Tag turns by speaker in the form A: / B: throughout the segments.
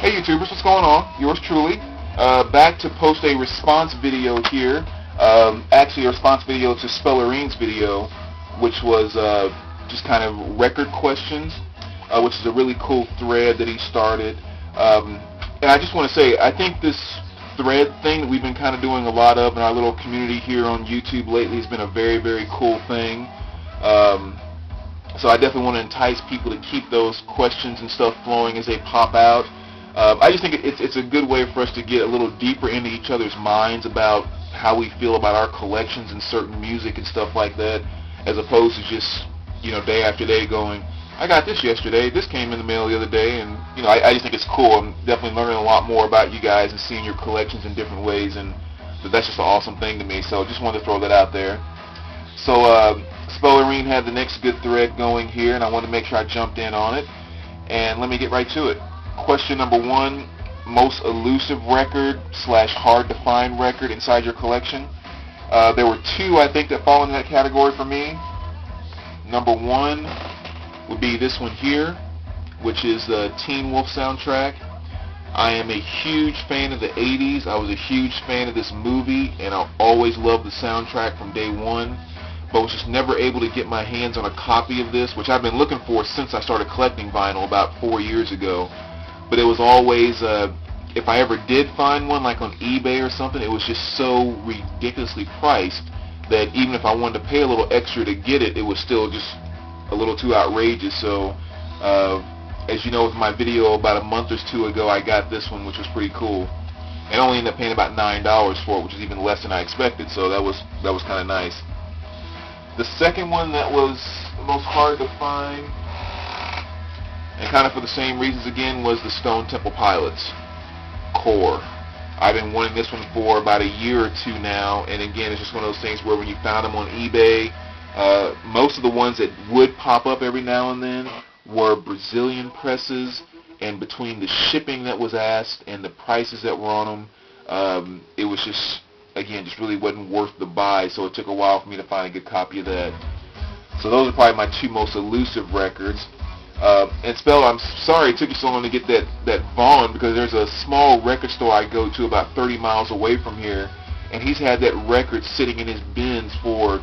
A: Hey YouTubers, what's going on? Yours truly. Back to post a response video here. Actually a response video to Spellerines video, which was just kind of record questions, which is a really cool thread that he started. And I just want to say, I think this thread thing that we've been kind of doing a lot of in our little community here on YouTube lately has been a very, very cool thing. So I definitely want to entice people to keep those questions and stuff flowing as they pop out. I just think it's a good way for us to get a little deeper into each other's minds about how we feel about our collections and certain music and stuff like that, as opposed to just, day after day going, I got this yesterday, this came in the mail the other day, and, I just think it's cool. I'm definitely learning a lot more about you guys and seeing your collections in different ways, and that's just an awesome thing to me, so just wanted to throw that out there. So, Spellerine had the next good thread going here, and I wanted to make sure I jumped in on it, and let me get right to it. Question number 1, most elusive record / hard to find record inside your collection. There were 2, I think, that fall into that category for me. Number 1 would be this one here, which is the Teen Wolf soundtrack. I am a huge fan of the 80s. I was a huge fan of this movie, and I always loved the soundtrack from day one, but was just never able to get my hands on a copy of this, which I've been looking for since I started collecting vinyl about 4 years ago. But it was always, if I ever did find one, like on eBay or something, it was just so ridiculously priced that even if I wanted to pay a little extra to get it, it was still just a little too outrageous. So, as you know, with my video about a month or 2 ago, I got this one, which was pretty cool. And only ended up paying about $9 for it, which is even less than I expected. So that was kind of nice. The second one that was the most hard to find, and kind of for the same reasons again, was the Stone Temple Pilots Core. I've been wanting this one for about a year or 2 now, and again, it's just one of those things where when you found them on eBay, most of the ones that would pop up every now and then were Brazilian presses, and between the shipping that was asked and the prices that were on them, it was just, again, just really wasn't worth the buy, so it took a while for me to find a good copy of that. So those are probably my 2 most elusive records. And Spell, I'm sorry it took you so long to get that Vaughn, because there's a small record store I go to about 30 miles away from here, and he's had that record sitting in his bins for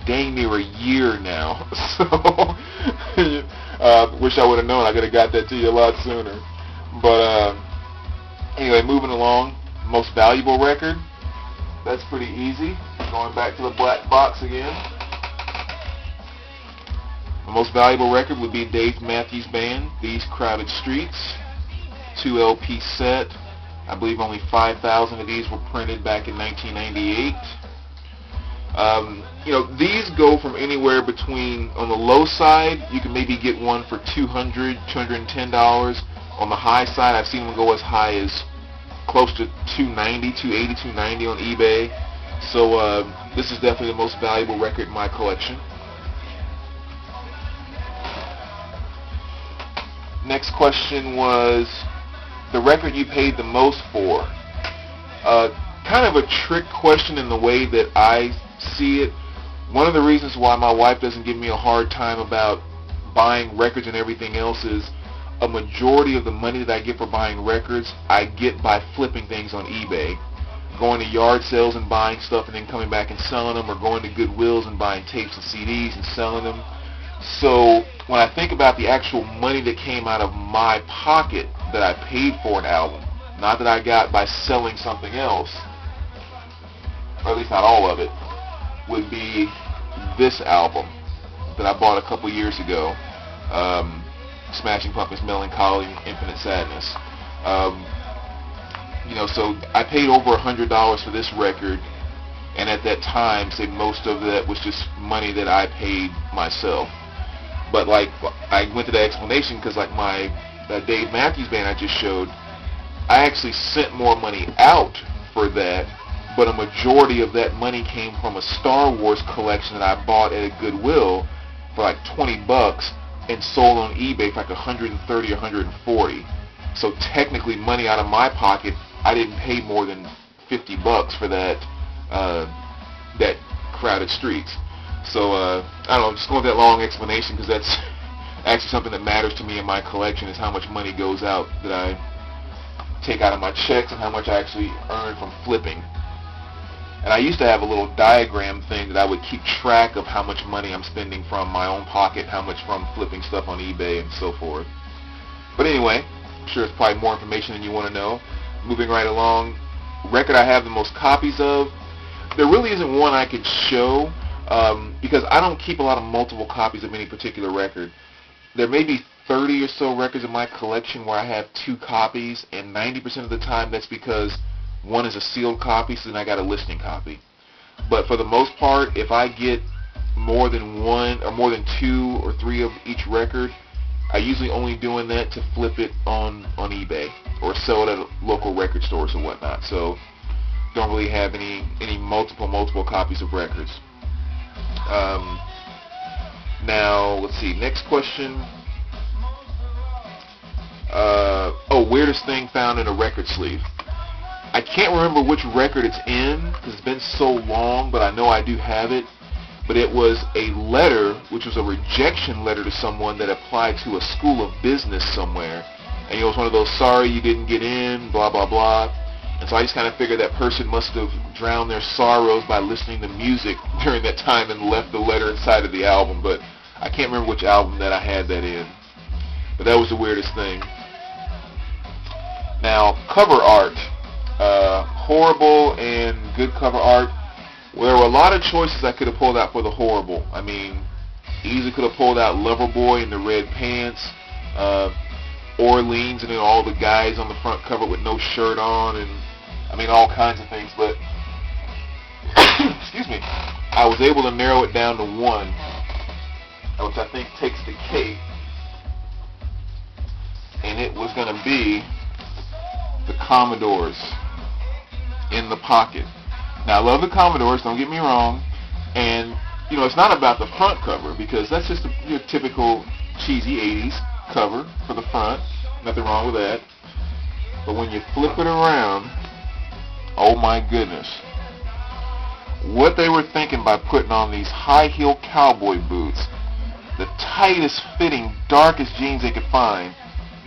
A: dang near a year now. So, wish I would have known. I could have got that to you a lot sooner. But anyway, moving along, most valuable record. That's pretty easy. Going back to the black box again. The most valuable record would be Dave Matthews Band, These Crowded Streets, 2 LP set. I believe only 5,000 of these were printed back in 1998. These go from anywhere between, on the low side, you can maybe get one for $200, $210. On the high side, I've seen them go as high as close to $290, $280, $290 on eBay. So this is definitely the most valuable record in my collection. Next question was the record you paid the most for. Kind of a trick question in the way that I see it. One of the reasons why my wife doesn't give me a hard time about buying records and everything else is a majority of the money that I get for buying records, I get by flipping things on eBay. Going to yard sales and buying stuff and then coming back and selling them, or going to Goodwills and buying tapes and CDs and selling them. So when I think about the actual money that came out of my pocket that I paid for an album, not that I got by selling something else, or at least not all of it, would be this album that I bought a couple years ago, Smashing Pumpkins' Melancholy, Infinite Sadness. So I paid over $100 for this record, and at that time, say most of that was just money that I paid myself. But like, I went to the explanation because like my Dave Matthews Band I just showed, I actually sent more money out for that, but a majority of that money came from a Star Wars collection that I bought at a Goodwill for like $20 and sold on eBay for like $130 or $140. So technically, money out of my pocket, I didn't pay more than $50 for that Crowded Streets. So I don't know, just going with that long explanation because that's actually something that matters to me in my collection, is how much money goes out that I take out of my checks and how much I actually earn from flipping. And I used to have a little diagram thing that I would keep track of how much money I'm spending from my own pocket, how much from flipping stuff on eBay and so forth. But anyway, I'm sure it's probably more information than you want to know. Moving right along, record I have the most copies of. There really isn't one I could show because I don't keep a lot of multiple copies of any particular record. There may be 30 or so records in my collection where I have 2 copies, and 90% of the time that's because one is a sealed copy, so then I got a listing copy. But for the most part, if I get more than 1 or more than 2 or 3 of each record, I usually only doing that to flip it on eBay or sell it at local record stores or whatnot. So don't really have any multiple copies of records. Now let's see. Next question. Weirdest thing found in a record sleeve. I can't remember which record it's in because it's been so long, but I know I do have it. But it was a letter, which was a rejection letter to someone that applied to a school of business somewhere. And it was one of those, sorry you didn't get in, blah, blah, blah. And so I just kind of figured that person must have drowned their sorrows by listening to music during that time and left the letter inside of the album. But I can't remember which album that I had that in. But that was the weirdest thing. Now, cover art. Horrible and good cover art. Well, there were a lot of choices I could have pulled out for the horrible. I mean, easily could have pulled out Loverboy in the red pants, Orleans and then all the guys on the front cover with no shirt on, and I mean all kinds of things. But excuse me, I was able to narrow it down to one, which I think takes the cake, and it was going to be the Commodores in the pocket. Now, I love the Commodores, don't get me wrong, and, you know, it's not about the front cover, because that's just your typical cheesy 80s cover for the front. Nothing wrong with that. But when you flip it around, oh my goodness. What they were thinking by putting on these high-heel cowboy boots, the tightest fitting, darkest jeans they could find,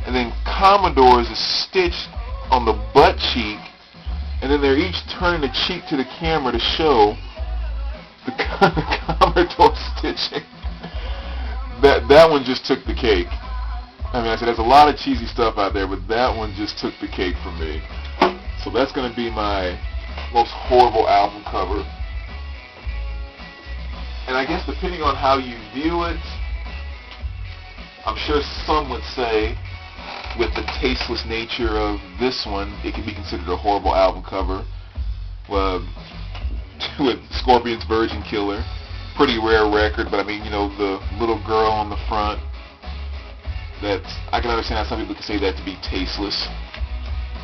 A: and then Commodores is stitched on the butt cheek, and then they're each turning the cheek to the camera to show the Commodore stitching. That one just took the cake. I mean, I said there's a lot of cheesy stuff out there, but that one just took the cake for me. So that's going to be my most horrible album cover. And I guess depending on how you view it, I'm sure some would say, with the tasteless nature of this one, it can be considered a horrible album cover. With Scorpion's Virgin Killer, pretty rare record, but I mean, you know, the little girl on the front, that I can understand how some people can say that to be tasteless.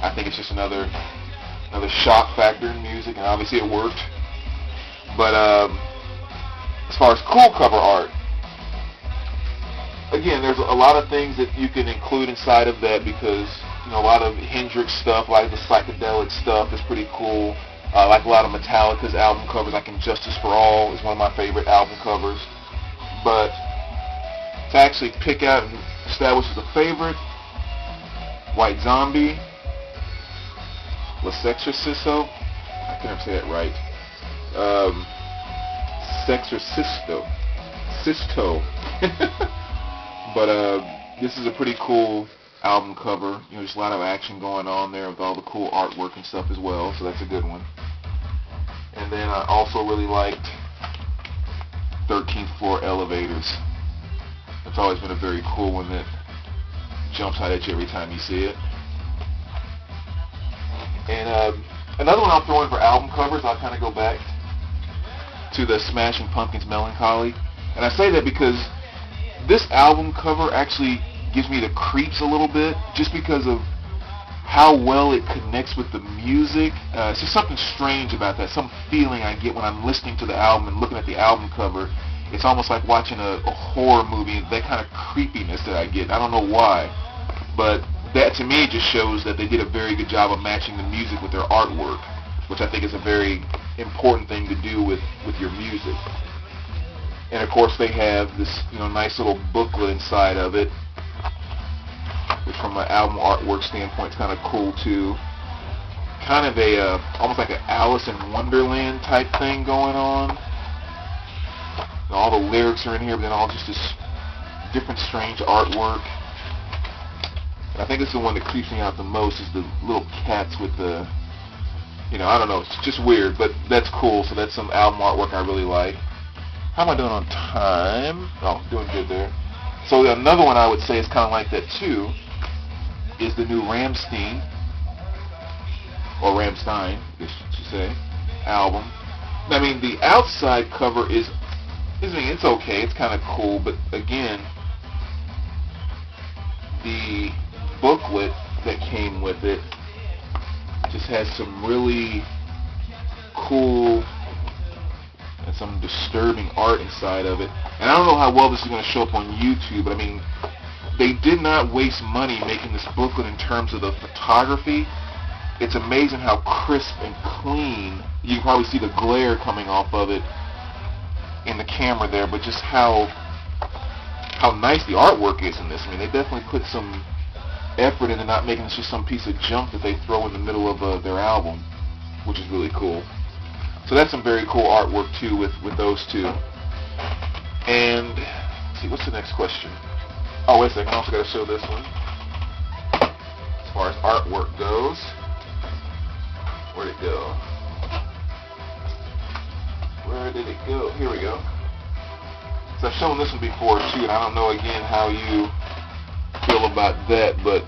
A: I think it's just another shock factor in music, and obviously it worked. But as far as cool cover art, again, there's a lot of things that you can include inside of that because, you know, a lot of Hendrix stuff, like the psychedelic stuff is pretty cool. Like a lot of Metallica's album covers, like Injustice for All is one of my favorite album covers. But to actually pick out and establish as a favorite, White Zombie, Sexorcisto, I can't say that right, Sexorcisto, But this is a pretty cool album cover. You know, there's a lot of action going on there with all the cool artwork and stuff as well, so that's a good one. And then I also really liked 13th Floor Elevators. It's always been a very cool one that jumps out at you every time you see it. And another one I'll throw in for album covers, I'll kind of go back to the Smashing Pumpkins Melancholy. And I say that because this album cover actually gives me the creeps a little bit, just because of how well it connects with the music. It's just something strange about that, some feeling I get when I'm listening to the album and looking at the album cover. It's almost like watching a horror movie, that kind of creepiness that I get. I don't know why, but that to me just shows that they did a very good job of matching the music with their artwork, which I think is a very important thing to do with your music. And of course they have this, you know, nice little booklet inside of it which from an album artwork standpoint is kind of cool too. Kind of a almost like an Alice in Wonderland type thing going on. And all the lyrics are in here, but then all just this different strange artwork. And I think it's the one that creeps me out the most is the little cats with the, you know, I don't know, it's just weird, but that's cool. So that's some album artwork I really like. How am I doing on time? Oh, doing good there. So another one I would say is kind of like that too is the new Rammstein, or Rammstein, I guess you should say, album. I mean, the outside cover is I mean, it's okay, it's kind of cool, but again, the booklet that came with it just has some really cool and some disturbing art inside of it. And I don't know how well this is going to show up on YouTube, but I mean, they did not waste money making this booklet in terms of the photography. It's amazing how crisp and clean. You can probably see the glare coming off of it in the camera there, but just how nice the artwork is in this. I mean, they definitely put some effort into not making this just some piece of junk that they throw in the middle of their album, which is really cool. So that's some very cool artwork too with those two. And let's see, what's the next question? Oh, wait a second, I also got to show this one. As far as artwork goes, where'd it go? Where did it go? Here we go. So I've shown this one before too, and I don't know again how you feel about that, but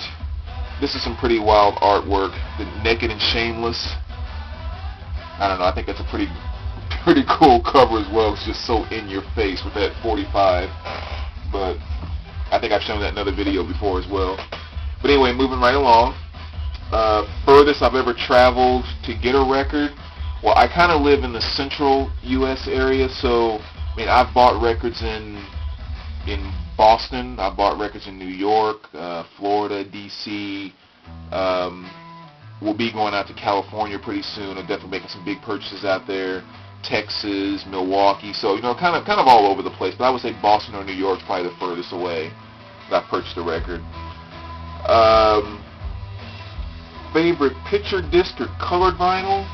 A: this is some pretty wild artwork. The Naked and Shameless. I don't know, I think that's a pretty cool cover as well. It's just so in your face with that 45. But I think I've shown that in another video before as well. But anyway, moving right along. Furthest I've ever traveled to get a record. Well, I kind of live in the central U.S. area, so I mean, I've bought records in Boston. I've bought records in New York, Florida, D.C. We'll be going out to California pretty soon. I'm definitely making some big purchases out there. Texas, Milwaukee, so you know, kind of all over the place. But I would say Boston or New York is probably the furthest away that I've purchased a record. Favorite picture disc or colored vinyl?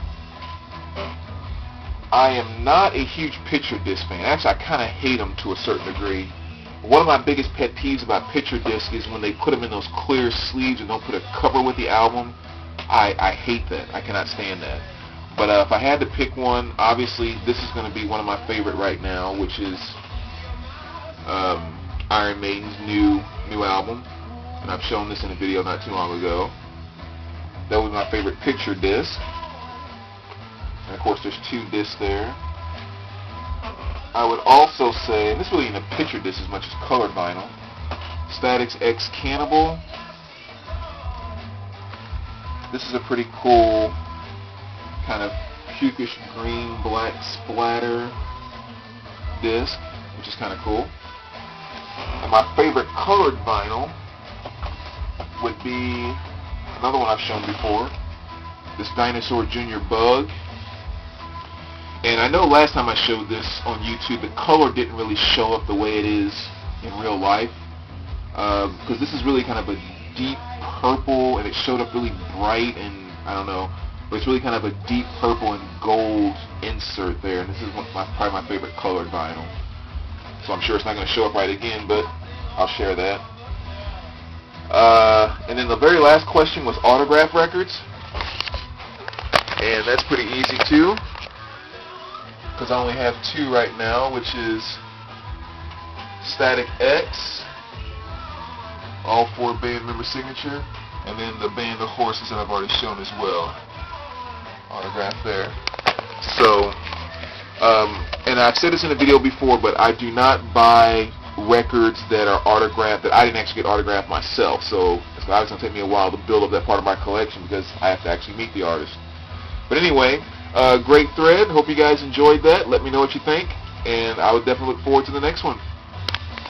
A: I am not a huge picture disc fan. Actually, I kind of hate them to a certain degree. One of my biggest pet peeves about picture discs is when they put them in those clear sleeves and don't put a cover with the album. I hate that. I cannot stand that. But if I had to pick one, obviously this is going to be one of my favorite right now, which is Iron Maiden's new album. And I've shown this in a video not too long ago. That was my favorite picture disc. And of course there's two discs there. I would also say, and this really isn't a picture disc as much as colored vinyl, Static's X Cannibal. This is a pretty cool kind of pukish green black splatter disc, which is kind of cool. And my favorite colored vinyl would be another one I've shown before, this Dinosaur Jr. Bug. And I know last time I showed this on YouTube, the color didn't really show up the way it is in real life, because this is really kind of a deep purple, and it showed up really bright, and I don't know, but it's really kind of a deep purple and gold insert there, and this is probably my favorite colored vinyl. So I'm sure it's not going to show up right again, but I'll share that. And then the very last question was autograph records, and that's pretty easy too, because I only have two right now, which is Static X, all 4 band member signature, and then the Band of Horses that I've already shown as well. Autograph there. So, and I've said this in a video before, but I do not buy records that are autographed, that I didn't actually get autographed myself. So it's obviously going to take me a while to build up that part of my collection because I have to actually meet the artist. But anyway, great thread. Hope you guys enjoyed that. Let me know what you think, and I would definitely look forward to the next one.